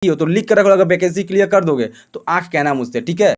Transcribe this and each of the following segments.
हो तो लिख कर रखो, अगर वैकेंसी क्लियर कर दोगे तो आंख कहना मुझसे, ठीक है।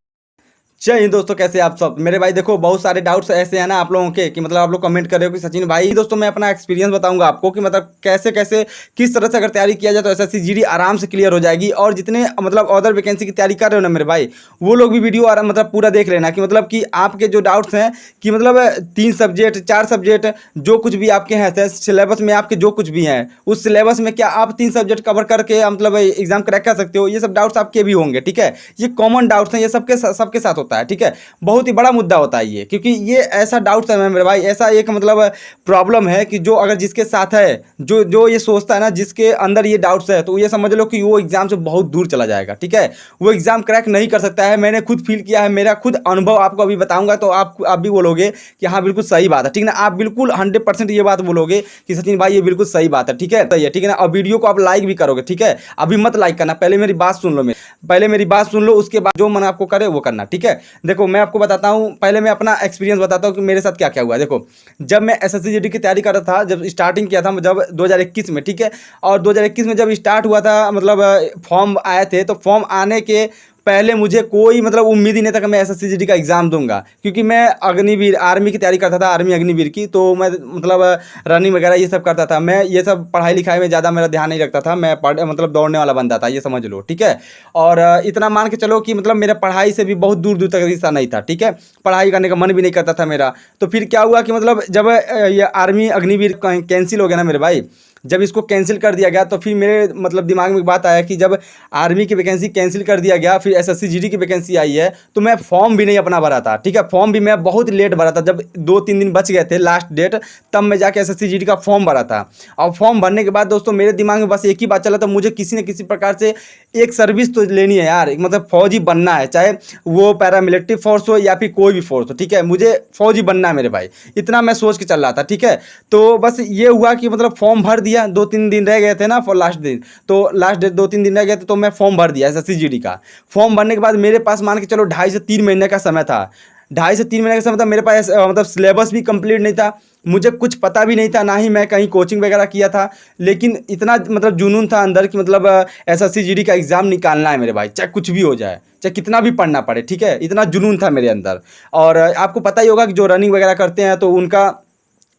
जय हिंद दोस्तों, कैसे आप सब मेरे भाई। देखो बहुत सारे डाउट्स ऐसे हैं ना आप लोगों के कि मतलब आप लोग कमेंट कर रहे हो कि सचिन भाई, दोस्तों मैं अपना एक्सपीरियंस बताऊंगा आपको कि मतलब कैसे कैसे किस तरह से अगर तैयारी किया जाए तो एसएससी जीडी आराम से क्लियर हो जाएगी। और जितने मतलब अदर वैकेंसी की तैयारी कर रहे हो ना मेरे भाई, वो लोग भी वीडियो आराम मतलब पूरा देख लेना कि मतलब कि आपके जो डाउट्स हैं कि मतलब 3 सब्जेक्ट 4 सब्जेक्ट जो कुछ भी आपके हैं सिलेबस में, आपके जो कुछ भी हैं उस सिलेबस में क्या आप 3 सब्जेक्ट कवर करके मतलब एग्जाम क्रैक कर सकते हो, ये सब डाउट्स आपके भी होंगे, ठीक है। ये कॉमन डाउट्स हैं, ये सबके साथ होता है, ठीक है। बहुत ही बड़ा मुद्दा होता है ये, क्योंकि ये ऐसा डाउट्स है मेरे भाई, ऐसा एक मतलब प्रॉब्लम है कि जो अगर जिसके साथ है, जो जो ये सोचता है ना, जिसके अंदर ये डाउट्स है, तो ये समझ लो कि वो एग्जाम से बहुत दूर चला जाएगा, ठीक है। वो एग्जाम क्रैक नहीं कर सकता है। मैंने खुद फील किया है, मेरा खुद अनुभव आपको अभी बताऊंगा तो आप भी बोलोगे कि हाँ बिल्कुल सही बात है, ठीक है ना। आप बिल्कुल 100% ये बात बोलोगे कि सचिन भाई ये बिल्कुल सही बात है, ठीक है, सही है, ठीक है ना। और वीडियो को आप लाइक भी करोगे, ठीक है। अभी मत लाइक करना, पहले मेरी बात सुन लो, पहले मेरी बात सुन लो, उसके बाद जो मन आपको करे वो करना, ठीक है। देखो मैं आपको बताता हूँ, पहले मैं अपना एक्सपीरियंस बताता हूँ कि मेरे साथ क्या क्या हुआ। देखो जब मैं एसएससी जीडी की तैयारी कर रहा था, जब स्टार्टिंग किया था जब 2021 में, ठीक है। और 2021 में जब स्टार्ट हुआ था मतलब फॉर्म आए थे, तो फॉर्म आने के पहले मुझे कोई मतलब उम्मीद ही नहीं था कि मैं एसएससी जीडी का एग्ज़ाम दूंगा, क्योंकि मैं अग्निवीर आर्मी की तैयारी करता था, आर्मी अग्निवीर की। तो मैं मतलब रनिंग वगैरह ये सब करता था। मैं ये सब पढ़ाई लिखाई में ज़्यादा मेरा ध्यान नहीं रखता था, मैं मतलब दौड़ने वाला बंदा था, ये समझ लो, ठीक है। और इतना मान के चलो कि मतलब मेरा पढ़ाई से भी बहुत दूर दूर तक रिश्ता नहीं था, ठीक है। पढ़ाई करने का मन भी नहीं करता था मेरा। तो फिर क्या हुआ कि मतलब जब ये आर्मी अग्निवीर कैंसिल हो गया ना मेरे भाई, जब इसको कैंसिल कर दिया गया तो फिर मेरे मतलब दिमाग में एक बात आया कि जब आर्मी की वैकेंसी कैंसिल कर दिया गया, फिर एसएससी जीडी की वैकेंसी आई है, तो मैं फॉर्म भी नहीं अपना भरा था, ठीक है। फॉर्म भी मैं बहुत लेट भरा था, जब 2-3 दिन बच गए थे लास्ट डेट, तब मैं जाके एसएससी जीडी का फॉर्म भरा था। और फॉर्म भरने के बाद दोस्तों मेरे दिमाग में बस एक ही बात चला था, मुझे किसी न किसी प्रकार से एक सर्विस तो लेनी है यार, एक मतलब फौजी बनना है, चाहे वो पैरामिलिट्री फोर्स हो या फिर कोई भी फोर्स हो, ठीक है। मुझे फौजी बनना है मेरे भाई, इतना मैं सोच के चल रहा था, ठीक है। तो बस ये हुआ कि मतलब फॉर्म भर दिया, 2-3 दिन रह गए थे ना फॉर लास्ट दिन, तो लास्ट डेट 2-3 दिन रह गए थे, तो मैं फॉर्म भर दिया एसएससी जीडी का। फॉर्म भरने के बाद मेरे पास मान के चलो 2.5 से 3 महीने का समय था। 2.5 से 3 महीने का समय था मेरे पास, मतलब सिलेबस भी कंप्लीट नहीं था, मुझे कुछ पता भी नहीं था, ना ही मैं कहीं कोचिंग वगैरह किया था। लेकिन इतना मतलब जुनून था अंदर कि मतलब एसएससी जीडी का एग्ज़ाम निकालना है मेरे भाई, चाहे कुछ भी हो जाए, चाहे कितना भी पढ़ना पड़े, ठीक है। इतना जुनून था मेरे अंदर। और आपको पता ही होगा कि जो रनिंग वगैरह करते हैं तो उनका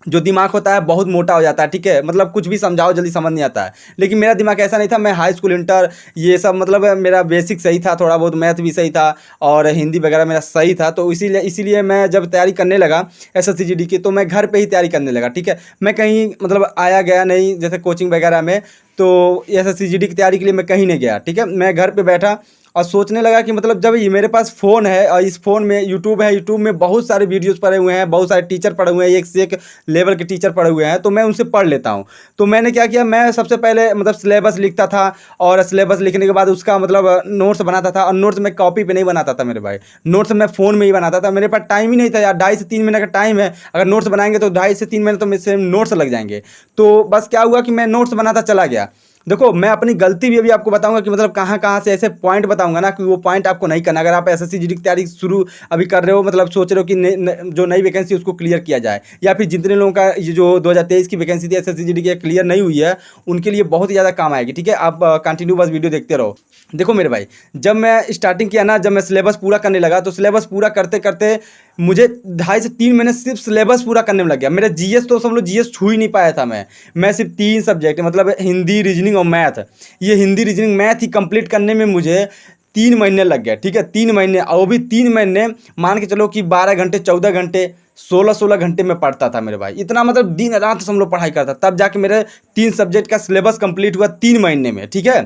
जो दिमाग होता है बहुत मोटा हो जाता है, ठीक है। मतलब कुछ भी समझाओ जल्दी समझ नहीं आता है। लेकिन मेरा दिमाग ऐसा नहीं था, मैं हाई स्कूल इंटर ये सब मतलब मेरा बेसिक सही था, थोड़ा बहुत मैथ भी सही था और हिंदी वगैरह मेरा सही था। तो इसीलिए मैं जब तैयारी करने लगा एसएससी जीडी की, तो मैं घर पे ही तैयारी करने लगा, ठीक है। मैं कहीं मतलब आया गया नहीं जैसे कोचिंग वगैरह में, तो एसएससी जीडी की तैयारी के लिए मैं कहीं नहीं गया, ठीक है। मैं घर पे बैठा और सोचने लगा कि मतलब जब ये मेरे पास फ़ोन है और इस फ़ोन में यूट्यूब है, यूट्यूब में बहुत सारे वीडियोस पड़े हुए हैं, बहुत सारे टीचर पड़े हुए हैं, एक से एक लेवल के टीचर पड़े हुए हैं, तो मैं उनसे पढ़ लेता हूँ। तो मैंने क्या किया, मैं सबसे पहले मतलब सिलेबस लिखता था, और सिलेबस लिखने के बाद उसका मतलब नोट्स बनाता था। और नोट्स मैं कॉपी पे नहीं बनाता था मेरे भाई, नोट्स मैं फ़ोन में ही बनाता था। मेरे पास टाइम ही नहीं था यार, 2.5 से 3 महीने का टाइम है, अगर नोट्स बनाएंगे तो 2.5 से 3 महीने तो मेरे से नोट्स लग जाएंगे। तो बस क्या हुआ कि मैं नोट्स बनाता चला गया। देखो मैं अपनी गलती भी अभी आपको बताऊंगा कि मतलब कहाँ कहाँ से ऐसे पॉइंट बताऊंगा ना कि वो पॉइंट आपको नहीं करना। अगर आप एसएससी जीडी की तैयारी शुरू अभी कर रहे हो, मतलब सोच रहे हो कि जो नई वैकेंसी उसको क्लियर किया जाए, या फिर जितने लोगों का ये जो 2023 की वैकेंसी थी एसएससी जीडी की क्लियर नहीं हुई है, उनके लिए बहुत ही ज़्यादा काम आएगी, ठीक है। आप कंटिन्यू बस वीडियो देखते रहो। देखो मेरे भाई, जब मैं स्टार्टिंग किया ना, जब मैं सिलेबस पूरा करने लगा, तो सिलेबस पूरा करते करते मुझे 2.5 से 3 महीने सिर्फ सिलेबस पूरा करने में लग गया। मेरा जीएस तो समझ लो जीएस छू ही नहीं पाया था मैं सिर्फ 3 सब्जेक्ट मतलब हिंदी, रीजनिंग और मैथ, ये हिंदी रीजनिंग मैथ ही कंप्लीट करने में मुझे 3 महीने लग गए, ठीक है। 3 महीने, और वो भी 3 महीने मान के चलो कि 12 घंटे 14 घंटे 16-16 घंटे में पढ़ता था मेरे भाई। इतना मतलब दिन रात समझ लो पढ़ाई करता, तब जाके मेरे 3 सब्जेक्ट का सिलेबस कंप्लीट हुआ 3 महीने में, ठीक है।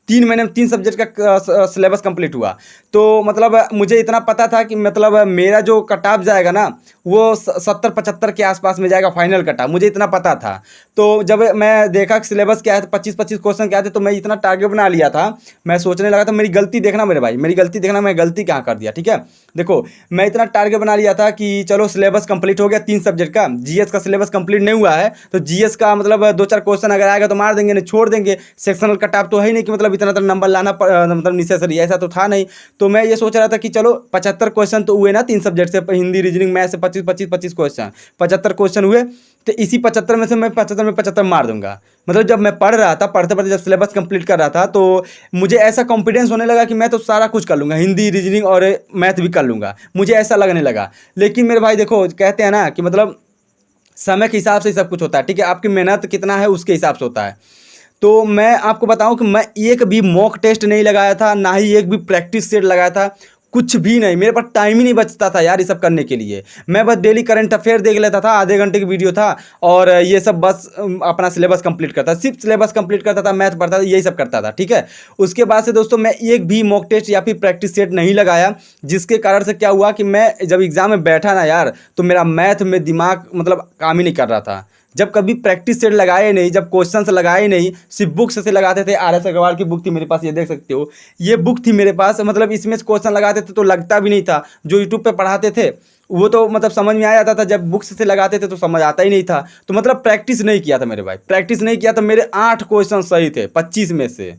3 महीने में 3 सब्जेक्ट का सिलेबस कंप्लीट हुआ। तो मतलब मुझे इतना पता था कि मतलब मेरा जो कट ऑफ जाएगा ना, वो 70-75 के आसपास में जाएगा फाइनल कट ऑफ, मुझे इतना पता था। तो जब मैं देखा कि सिलेबस क्या है, 25-25 क्वेश्चन क्या थे, तो मैं इतना टारगेट बना लिया था। मैं सोचने लगा था मेरी गलती देखना मेरे भाई, मेरी गलती देखना, मैं गलती कहाँ कर दिया, ठीक है। देखो मैं इतना टारगेट बना लिया था कि चलो सिलेबस कंप्लीट हो गया 3 सब्जेक्ट का, जीएस का सिलेबस कंप्लीट नहीं हुआ है, तो जीएस का मतलब 2-4 क्वेश्चन अगर आएगा तो मार देंगे, नहीं छोड़ देंगे। सेक्शनल कट ऑफ तो है ही नहीं कि मतलब इतना तो नंबर लाना मतलब नेसेसरी है, ऐसा तो था नहीं। तो मैं ये सोच रहा था कि चलो 75 क्वेश्चन तो हुए ना 3 सब्जेक्ट से, हिंदी रीजनिंग मैथ से 25 क्वेश्चन, 75 क्वेश्चन हुए, तो इसी 75 में से मैं 75 में 75 मार दूंगा। मतलब जब मैं पढ़ रहा था, पढ़ते पढ़ते जब सिलेबस कंप्लीट कर रहा था, तो मुझे ऐसा कॉन्फिडेंस होने लगा कि मैं तो सारा कुछ कर लूँगा, हिंदी रीजनिंग और मैथ भी कर लूँगा, मुझे ऐसा लगने लगा। लेकिन मेरे भाई देखो, कहते हैं ना कि मतलब समय के हिसाब से ही सब कुछ होता है, ठीक है, आपकी मेहनत कितना है उसके हिसाब से होता है। तो मैं आपको बताऊं कि मैं एक भी मॉक टेस्ट नहीं लगाया था, ना ही एक भी प्रैक्टिस सेट लगाया था, कुछ भी नहीं। मेरे पास टाइम ही नहीं बचता था यार ये सब करने के लिए। मैं बस डेली करंट अफेयर देख लेता था, आधे घंटे की वीडियो था, और ये सब बस अपना सिलेबस कंप्लीट करता, सिर्फ सिलेबस कंप्लीट करता था, मैथ पढ़ता था, यही सब करता था, ठीक है। उसके बाद से दोस्तों मैं एक भी मॉक टेस्ट या फिर प्रैक्टिस सेट नहीं लगाया, जिसके कारण से क्या हुआ कि मैं जब एग्जाम में बैठा ना यार, तो मेरा मैथ में दिमाग मतलब काम ही नहीं कर रहा था। जब कभी प्रैक्टिस सेट लगाए नहीं, जब क्वेश्चन लगाए नहीं, सिर्फ बुक्स से लगाते थे। आर एस अग्रवाल की बुक थी मेरे पास, ये देख सकते हो, ये बुक थी मेरे पास। मतलब इसमें क्वेश्चन लगाते थे तो लगता भी नहीं था, जो यूट्यूब पे पढ़ाते थे वो तो मतलब समझ में आ जाता था, जब बुक्स से लगाते थे तो समझ आता ही नहीं था। तो मतलब प्रैक्टिस नहीं किया था मेरे भाई, प्रैक्टिस नहीं किया, तो मेरे 8 क्वेश्चन सही थे 25 में से,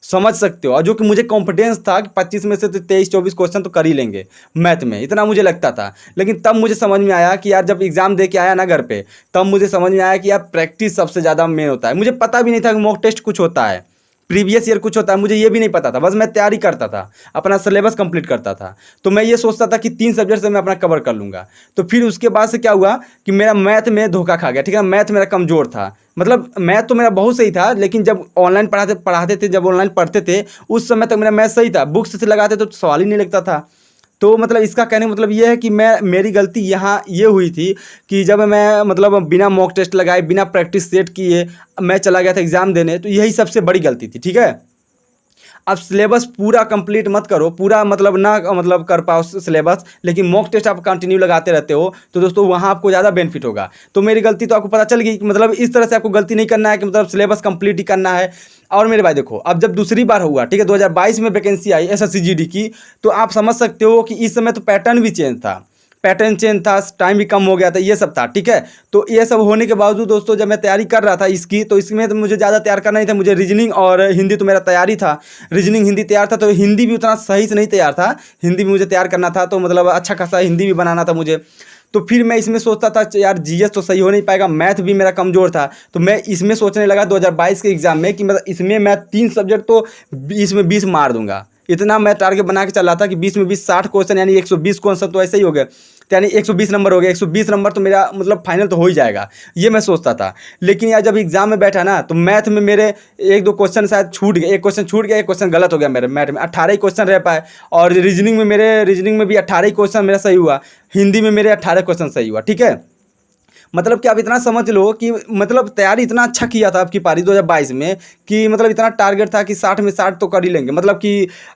समझ सकते हो। और जो कि मुझे कॉन्फिडेंस था कि 25 में से तो 23-24 क्वेश्चन तो कर ही लेंगे मैथ में, इतना मुझे लगता था। लेकिन तब मुझे समझ में आया कि यार जब एग्जाम दे के आया ना घर पे, तब मुझे समझ में आया कि यार प्रैक्टिस सबसे ज़्यादा मेन होता है। मुझे पता भी नहीं था कि मॉक टेस्ट कुछ होता है, प्रीवियस ईयर कुछ होता है, मुझे ये भी नहीं पता था। बस मैं तैयारी करता था, अपना सिलेबस कंप्लीट करता था। तो मैं ये सोचता था कि 3 सब्जेक्ट से मैं अपना कवर कर लूँगा। तो फिर उसके बाद से क्या हुआ कि मेरा मैथ में धोखा खा गया, ठीक है। मैथ मेरा कमज़ोर था, मतलब मैथ तो मेरा बहुत सही था, लेकिन जब ऑनलाइन पढ़ाते थे, जब ऑनलाइन पढ़ते थे, उस समय तक मेरा मैथ सही था, बुक्स से लगाते तो सवाल ही नहीं लगता था। तो मतलब इसका कहने का मतलब ये है कि मेरी गलती यहाँ ये हुई थी कि जब मैं मतलब बिना मॉक टेस्ट लगाए, बिना प्रैक्टिस सेट किए मैं चला गया था एग्ज़ाम देने, तो यही सबसे बड़ी गलती थी, ठीक है। आप सिलेबस पूरा कंप्लीट मत करो, पूरा मतलब ना मतलब कर पाओ सिलेबस, लेकिन मॉक टेस्ट आप कंटिन्यू लगाते रहते हो, तो दोस्तों वहाँ आपको ज़्यादा बेनिफिट होगा। तो मेरी गलती तो आपको पता चल गई कि मतलब इस तरह से आपको गलती नहीं करना है कि मतलब सिलेबस कंप्लीट ही करना है। और मेरे भाई देखो, अब जब दूसरी बार हुआ, ठीक है, 2022 में वैकेंसी आई SSC-GD की, तो आप समझ सकते हो कि इस समय तो पैटर्न भी चेंज था, पैटर्न चेंज था, टाइम भी कम हो गया था, ये सब था, ठीक है। तो ये सब होने के बावजूद दोस्तों जब मैं तैयारी कर रहा था इसकी, तो इसमें तो मुझे ज़्यादा तैयार करना नहीं था, मुझे रीजनिंग और हिंदी तो मेरा तैयारी था, रीजनिंग हिंदी तैयार था, तो हिंदी भी उतना सही से नहीं तैयार था, हिंदी भी मुझे तैयार करना था, तो मतलब अच्छा खासा हिंदी भी बनाना था मुझे। तो फिर मैं इसमें सोचता था यार जीएस तो सही हो नहीं पाएगा, मैथ भी मेरा कमज़ोर था, तो मैं इसमें सोचने लगा 2022 के एग्ज़ाम में कि मतलब इसमें मैं 3 सब्जेक्ट तो 20 में 20 मार दूंगा। इतना मैं टारगेट बना के चल रहा था कि 20 में 20 60 क्वेश्चन, यानी 120 क्वेश्चन तो ऐसे ही हो गए, तो यानी 120 नंबर हो गया, 120 नंबर तो मेरा मतलब फाइनल तो हो ही जाएगा, ये मैं सोचता था। लेकिन यार जब एग्जाम में बैठा ना, तो मैथ में मेरे 1-2 क्वेश्चन शायद छूट गए, एक क्वेश्चन छूट गया, एक क्वेश्चन गलत हो गया मेरे मैथ में, 18 ही क्वेश्चन रह पाए। और रीजनिंग में भी 18 ही क्वेश्चन मेरा सही हुआ, हिंदी में मेरे 18 क्वेश्चन सही हुआ, ठीक है। मतलब कि आप इतना समझ लो कि मतलब तैयारी इतना अच्छा किया था आपकी पारी 2022 में कि मतलब इतना टारगेट था कि 60 में 60 तो कर ही लेंगे, मतलब कि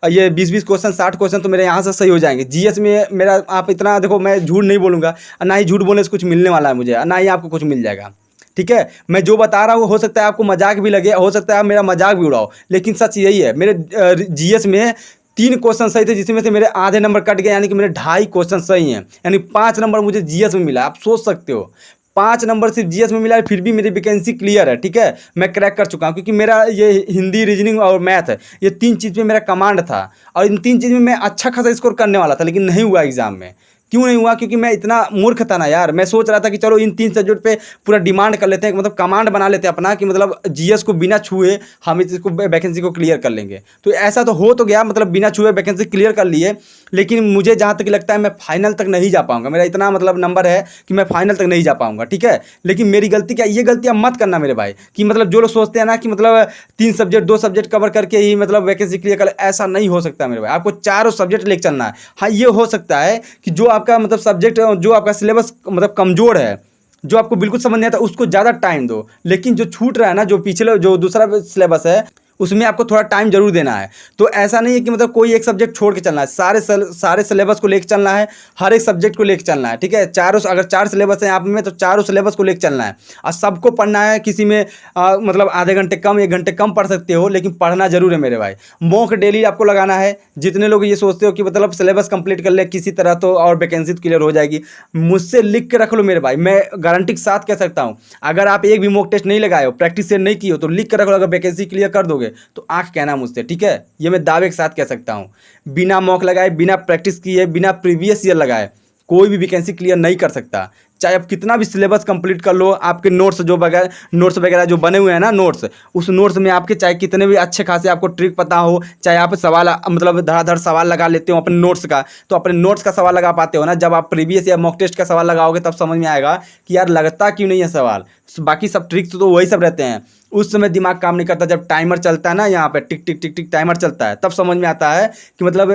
ये 20-20 क्वेश्चन 60 क्वेश्चन तो मेरे यहाँ से सही हो जाएंगे। जीएस में मेरा आप इतना देखो, मैं झूठ नहीं बोलूँगा, ना ही झूठ बोलने से कुछ मिलने वाला है मुझे, ना ही आपको कुछ मिल जाएगा, ठीक है। मैं जो बता रहा हूँ हो सकता है आपको मजाक भी लगे, हो सकता है आप मेरा मजाक भी उड़ाओ, लेकिन सच यही है। मेरे जीएस में 3 क्वेश्चन सही थे, जिसमें से मेरे आधे नंबर कट गए, यानी कि मेरे 2.5 क्वेश्चन सही हैं, यानी 5 नंबर मुझे जीएस में मिला। आप सोच सकते हो 5 नंबर सिर्फ जीएस में मिला है, फिर भी मेरी वैकेंसी क्लियर है, ठीक है। मैं क्रैक कर चुका हूँ, क्योंकि मेरा ये हिंदी, रीजनिंग और मैथ है, ये 3 चीज़ में मेरा कमांड था, और इन 3 चीज़ में मैं अच्छा खासा स्कोर करने वाला था, लेकिन नहीं हुआ एग्जाम में। क्यों नहीं हुआ? क्योंकि मैं इतना मूर्ख था ना यार। मैं सोच रहा था कि चलो इन 3 सब्जेक्ट पे पूरा डिमांड कर लेते हैं, मतलब कमांड बना लेते हैं अपना, कि मतलब जीएस को बिना छुए हम इसको वैकेंसी को क्लियर कर लेंगे। तो ऐसा तो हो तो गया, मतलब बिना छुए वैकेंसी क्लियर कर लिए, लेकिन मुझे जहाँ तक लगता है मैं फाइनल तक नहीं जा पाऊंगा। मेरा इतना मतलब नंबर है कि मैं फाइनल तक नहीं जा पाऊंगा, ठीक है। लेकिन मेरी गलती क्या, ये गलतियाँ मत करना मेरे भाई, कि मतलब जो लोग सोचते हैं ना कि मतलब 3 सब्जेक्ट 2 सब्जेक्ट कवर करके ही मतलब वैकेंसी क्लियर कर, ऐसा नहीं हो सकता मेरे भाई। आपको चारों सब्जेक्ट लेकर चलना है। हाँ, ये हो सकता है कि जो आपका मतलब सब्जेक्ट, जो आपका सिलेबस मतलब कमज़ोर है, जो आपको बिल्कुल समझ नहीं आता, उसको ज़्यादा टाइम दो। लेकिन जो छूट रहा है ना, जो पिछले जो दूसरा सिलेबस है, उसमें आपको थोड़ा टाइम जरूर देना है। तो ऐसा नहीं है कि मतलब कोई एक सब्जेक्ट छोड़ के चलना है, सारे सिलेबस को लेकर चलना है, हर एक सब्जेक्ट को लेकर चलना है, ठीक है। अगर 4 सिलेबस हैं आप में, तो चारों सिलेबस को लेकर चलना है और सबको पढ़ना है। किसी में मतलब आधे घंटे कम, 1 घंटे कम पढ़ सकते हो, लेकिन पढ़ना जरूर है मेरे भाई। मॉक डेली आपको लगाना है। जितने लोग ये सोचते हो कि मतलब सिलेबस कंप्लीट कर ले किसी तरह तो और वैकेंसी क्लियर हो जाएगी, मुझसे लिख के रख लो मेरे भाई। मैं गारंटी के साथ कह सकता हूँ, अगर आप एक भी मॉक टेस्ट नहीं लगाए हो, प्रैक्टिस से नहीं की हो, तो लिख के रख लो। अगर वैकेंसी क्लियर कर दोगे तो आंख कहना मुझसे, ठीक है। ये मैं दावे के साथ कह सकता हूँ। बिना मॉक लगाए, बिना प्रैक्टिस किए, बिना प्रीवियस ईयर लगाए कोई भी वैकेंसी क्लियर नहीं कर सकता। चाहे आप कितना भी सिलेबस कंप्लीट कर लो, आपके नोट्स वगैरह जो बने हुए हैं ना, नोट्स, उस नोट्स में आपके चाहे कितने भी अच्छे खासे आपको ट्रिक पता हो, चाहे आप सवाल मतलब धड़ाधड़ सवाल लगा लेते हो अपने नोट्स का, तो अपने नोट्स का सवाल लगा पाते हो ना। जब आप प्रीवियस या मॉक टेस्ट का सवाल लगाओगे तब समझ में आएगा कि यार लगता क्यों नहीं है सवाल। बाकी सब ट्रिक्स तो वही सब रहते हैं। उस समय दिमाग काम नहीं करता। जब टाइमर चलता है ना, यहाँ पे टिक टिक टिक टिक टाइमर चलता है, तब समझ में आता है कि मतलब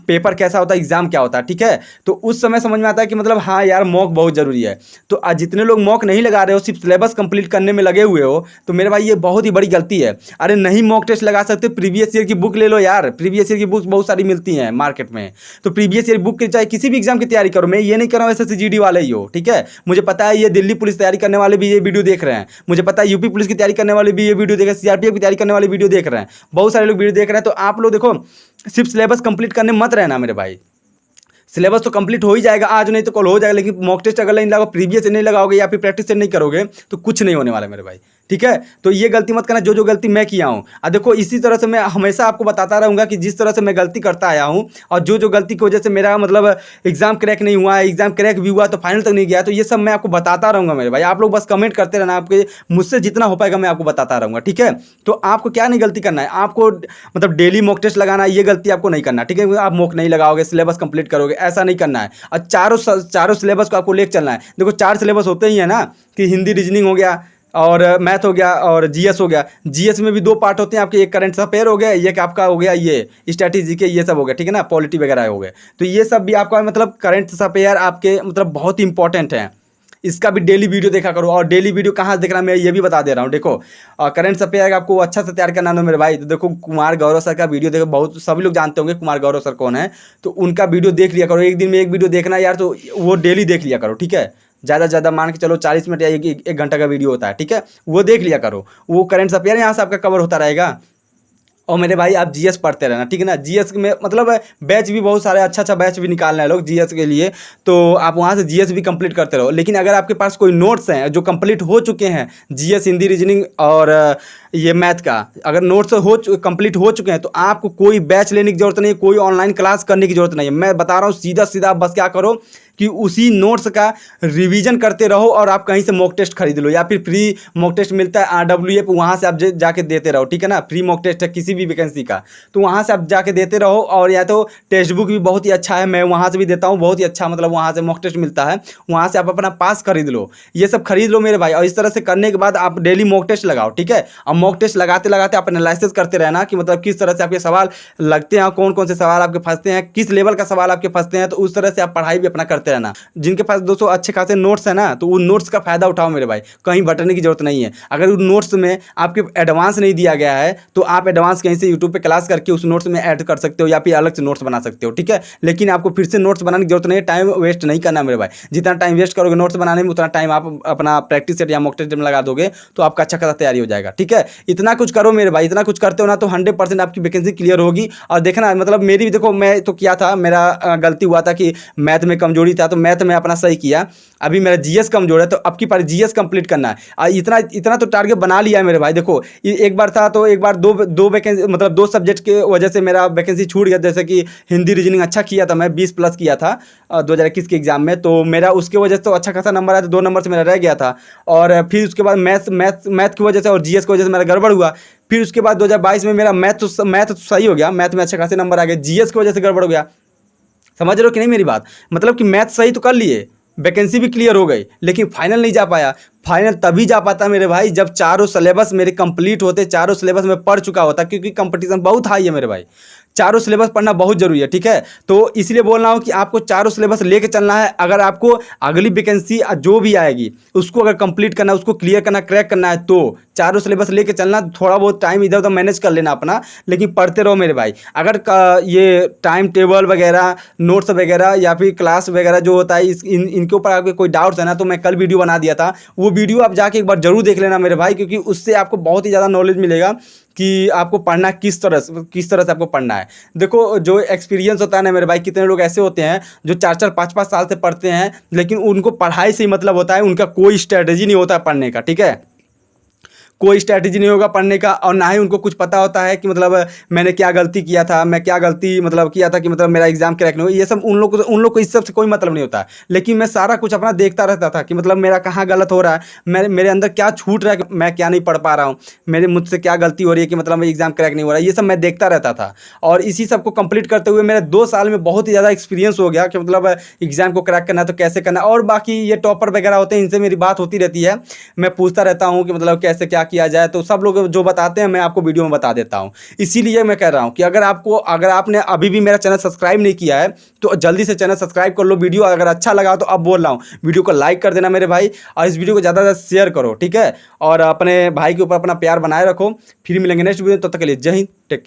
पेपर कैसा होता है, एग्जाम क्या होता है, ठीक है। तो उस समय समझ में आता है कि मतलब हाँ यार मॉक बहुत ज़रूरी है। तो आज जितने लोग मॉक नहीं लगा रहे हो, सिर्फ सिलेबस कंप्लीट करने में लगे हुए हो, तो मेरे भाई ये बहुत ही बड़ी गलती है। अरे नहीं मॉक टेस्ट लगा सकते, प्रीवियस ईयर की बुक ले लो यार। प्रीवियस ईयर की बुक बहुत सारी मिलती हैं मार्केट में, तो प्रीवियस ईयर बुक के चाहे किसी भी एग्जाम की तैयारी करो। मैं ये नहीं कर रहा हूँ SSC GD वाले ही हो, ठीक है। मुझे पता है ये दिल्ली पुलिस तैयारी करने वाले भी ये वीडियो देख रहे हैं, मुझे पता है यूपी पुलिस की तैयारी करने वाले भी ये वीडियो देख रहे हैं, CRPF की तैयारी करने वाले वीडियो देख रहे हैं, बहुत सारे लोग वीडियो देख रहे हैं। तो आप लोग देखो, सिर्फ सिलेबस कंप्लीट करने मत रहना मेरे भाई। सिलेबस तो कंप्लीट हो ही जाएगा, आज नहीं तो कल हो जाएगा, लेकिन मॉक टेस्ट अगर नहीं लगाओगे, प्रीवियस से नहीं लगाओगे या फिर प्रैक्टिस से नहीं करोगे, तो कुछ नहीं होने वाला मेरे भाई, ठीक है। तो ये गलती मत करना जो गलती मैं किया हूँ। और देखो इसी तरह से मैं हमेशा आपको बताता रहूँगा कि जिस तरह से मैं गलती करता आया हूँ, और जो गलती की वजह से मेरा मतलब एग्जाम क्रैक नहीं हुआ, एग्जाम क्रैक भी हुआ तो फाइनल तक नहीं गया, तो ये सब मैं आपको बताता रहूँगा मेरे भाई। आप लोग बस कमेंट करते रहना, आपके मुझसे जितना हो पाएगा मैं आपको बताता रहूँगा, ठीक है। तो आपको क्या नहीं गलती करना है, आपको मतलब डेली मॉक टेस्ट लगाना, ये गलती आपको नहीं करना, ठीक है। आप मॉक नहीं लगाओगे, सिलेबस कंप्लीट करोगे, ऐसा नहीं करना है। और चारों सिलेबस को आपको लेकर चलना है। देखो 4 सिलेबस होते ही है ना, कि हिंदी, रीजनिंग हो गया, और मैथ हो गया, और जीएस हो गया। जीएस में भी 2 पार्ट होते हैं आपके, एक करंट अफेयर हो गया, एक आपका हो गया ये स्ट्रैटेजी के, ये सब हो गया, ठीक है ना, पॉलिटी वगैरह हो गए। तो ये सब भी आपका मतलब करंट अफेयर आपके मतलब बहुत इंपॉर्टेंट है। इसका भी डेली वीडियो देखा करो। और डेली वीडियो कहाँ से देखना मैं ये भी बता दे रहा हूँ। देखो करंट अफेयर आपको अच्छा से तैयार करना है मेरे भाई, तो देखो कुमार गौरव सर का वीडियो देखो, बहुत सभी लोग जानते होंगे कुमार गौरव सर कौन है, तो उनका वीडियो देख लिया करो। एक दिन में एक वीडियो देखना यार, तो वो डेली देख लिया करो, ठीक है। ज़्यादा से ज़्यादा मान के चलो 40 मिनट या एक घंटा का वीडियो होता है, ठीक है, वो देख लिया करो। वो करंट अफेयर यहाँ से आपका कवर होता रहेगा। और मेरे भाई आप जीएस पढ़ते रहना, ठीक है ना। जीएस में मतलब बैच भी बहुत सारे अच्छा बैच भी निकालना है लोग जीएस के लिए, तो आप वहाँ से जीएस भी कंप्लीट करते रहो। लेकिन अगर आपके पास कोई नोट्स हैं जो कंप्लीट हो चुके हैं, जीएस, हिंदी, रीजनिंग और ये मैथ का अगर नोट्स कंप्लीट हो चुके हैं, तो आपको कोई बैच लेने की जरूरत नहीं है, कोई ऑनलाइन क्लास करने की जरूरत नहीं है। मैं बता रहा हूँ सीधा सीधा, बस क्या करो कि उसी नोट्स का रिवीजन करते रहो, और आप कहीं से मॉक टेस्ट खरीद लो, या फिर फ्री मॉक टेस्ट मिलता है RWA पे, वहाँ से आप जाके देते रहो, ठीक है ना। फ्री मॉक टेस्ट है किसी भी वैकेंसी का, तो वहाँ से आप जाके देते रहो। और या तो टेक्स्ट बुक भी बहुत ही अच्छा है, मैं वहाँ से भी देता हूँ, बहुत ही अच्छा मतलब वहाँ से मॉक टेस्ट मिलता है, वहाँ से आप अपना पास खरीद लो, ये सब खरीद लो मेरे भाई। और इस तरह से करने के बाद आप डेली मॉक टेस्ट लगाओ, ठीक है। और मॉक टेस्ट लगाते लगाते आप एनालिसिस करते रहना कि मतलब किस तरह से आपके सवाल लगते हैं, कौन कौन से सवाल आपके फंसते हैं, किस लेवल का सवाल आपके फंसते हैं। तो उस तरह से आप पढ़ाई भी अपना करते रहना। जिनके पास दोस्तों अच्छे खासे नोट्स है ना, तो उन नोट्स का फायदा उठाओ मेरे भाई, कहीं भटकने की जरूरत नहीं है। अगर उन नोट्स में आपके एडवांस नहीं दिया गया है, तो आप एडवांस कहीं से यूट्यूब पे क्लास करके उस नोट्स में ऐड कर सकते हो, या फिर अलग से नोट्स बना सकते हो, ठीक है। लेकिन आपको फिर से नोट्स बनाने की जरूरत नहीं है, टाइम वेस्ट नहीं करना मेरे भाई। जितना टाइम वेस्ट करोगे नोट्स बनाने में, उतना टाइम आप अपना प्रैक्टिस सेट या मॉक टेस्ट में लगा दोगे, तो आपका अच्छा खासा तैयारी हो जाएगा, ठीक है। इतना कुछ करो मेरे भाई, इतना कुछ करते हो ना, तो 100% आपकी वैकेंसी क्लियर होगी। और देखना मतलब मेरी भी देखो, मैं तो किया था, मेरा गलती हुआ था कि मैथ में कमजोरी था, तो मैथ में अपना सही किया। अभी मेरा जीएस कमजोर है, तो अब की बार जीएस कंप्लीट करना है। और इतना तो टारगेट बना लिया है मेरे भाई। देखो एक बार था, तो एक बार दो वैकेंसी मतलब 2 सब्जेक्ट के वजह से मेरा वैकेंसी छूट गया। जैसे कि हिंदी, रीजनिंग अच्छा किया था मैं, 20+ किया था 2021 के एग्जाम में, तो मेरा उसके वजह से तो अच्छा खासा नंबर आया, तो 2 नंबर से मेरा रह गया था। और फिर उसके बाद मैथ की वजह से और जीएस की वजह से मेरा गड़बड़ हुआ। फिर उसके बाद 2022 में मेरा मैथ तो सही हो गया, मैथ में अच्छे खासे नंबर आ गए, जीएस की वजह से गड़बड़ हो गया। समझ रहे हो कि नहीं मेरी बात, मतलब कि मैथ सही तो कर लिए, वैकेंसी भी क्लियर हो गई, लेकिन फाइनल नहीं जा पाया। फाइनल तभी जा पाता मेरे भाई जब चारों सिलेबस मेरे कंप्लीट होते, चारों सिलेबस में पढ़ चुका होता, क्योंकि कंपटीशन बहुत हाई है मेरे भाई। चारों सिलेबस पढ़ना बहुत जरूरी है, ठीक है। तो इसलिए बोल रहा हूँ कि आपको चारों सिलेबस लेके चलना है। अगर आपको अगली वैकेंसी जो भी आएगी उसको अगर कंप्लीट करना, उसको क्लियर करना, क्रैक करना है, तो चारों सिलेबस लेके चलना। थोड़ा बहुत टाइम इधर उधर मैनेज कर लेना अपना, लेकिन पढ़ते रहो मेरे भाई। अगर ये टाइम टेबल वगैरह, नोट्स वगैरह या फिर क्लास वगैरह जो होता है, इनके ऊपर आपके कोई डाउट्स है ना, तो मैं कल वीडियो बना दिया था, वो वीडियो आप जाके एक बार जरूर देख लेना मेरे भाई, क्योंकि उससे आपको बहुत ही ज़्यादा नॉलेज मिलेगा कि आपको पढ़ना किस तरह से आपको पढ़ना है। देखो जो एक्सपीरियंस होता है ना मेरे भाई, कितने लोग ऐसे होते हैं जो 4-4, 5-5 साल से पढ़ते हैं, लेकिन उनको पढ़ाई से ही मतलब होता है, उनका कोई स्ट्रेटजी नहीं होता पढ़ने का, ठीक है। कोई स्ट्रैटेजी नहीं होगा पढ़ने का, और ना ही उनको कुछ पता होता है कि मतलब मैंने क्या गलती किया था, मैं क्या गलती मतलब किया था कि मतलब मेरा एग्जाम क्रैक नहीं हो। ये सब उन लोग को इस सब से कोई मतलब नहीं होता है। लेकिन मैं सारा कुछ अपना देखता रहता था कि मतलब मेरा कहाँ गलत हो रहा है, मेरे अंदर क्या छूट रहा है, कि मैं क्या नहीं पढ़ पा रहा हूँ, मेरे मुझसे क्या गलती हो रही है कि मतलब एग्जाम क्रैक नहीं हो रहा है। ये सब मैं देखता रहता था, और इसी सब को कंप्लीट करते हुए मेरे 2 साल में बहुत ही ज़्यादा एक्सपीरियंस हो गया कि मतलब एग्जाम को क्रैक करना है तो कैसे करना है। और बाकी ये टॉपर वगैरह होते हैं, इनसे मेरी बात होती रहती है, मैं पूछता रहता हूँ कि मतलब कैसे क्या किया जाए, तो सब लोग जो बताते हैं मैं आपको वीडियो में बता देता हूँ। इसीलिए मैं कह रहा हूँ कि अगर आपने अभी भी मेरा चैनल सब्सक्राइब नहीं किया है तो जल्दी से चैनल सब्सक्राइब कर लो। वीडियो अगर अच्छा लगा तो अब बोल रहा हूँ, वीडियो को लाइक कर देना मेरे भाई, और इस वीडियो को ज़्यादा से ज़्यादा शेयर करो, ठीक है। और अपने भाई के ऊपर अपना प्यार बनाए रखो। फिर मिलेंगे नेक्स्ट वीडियो, तब तक के लिए जय हिंद, टेक केयर।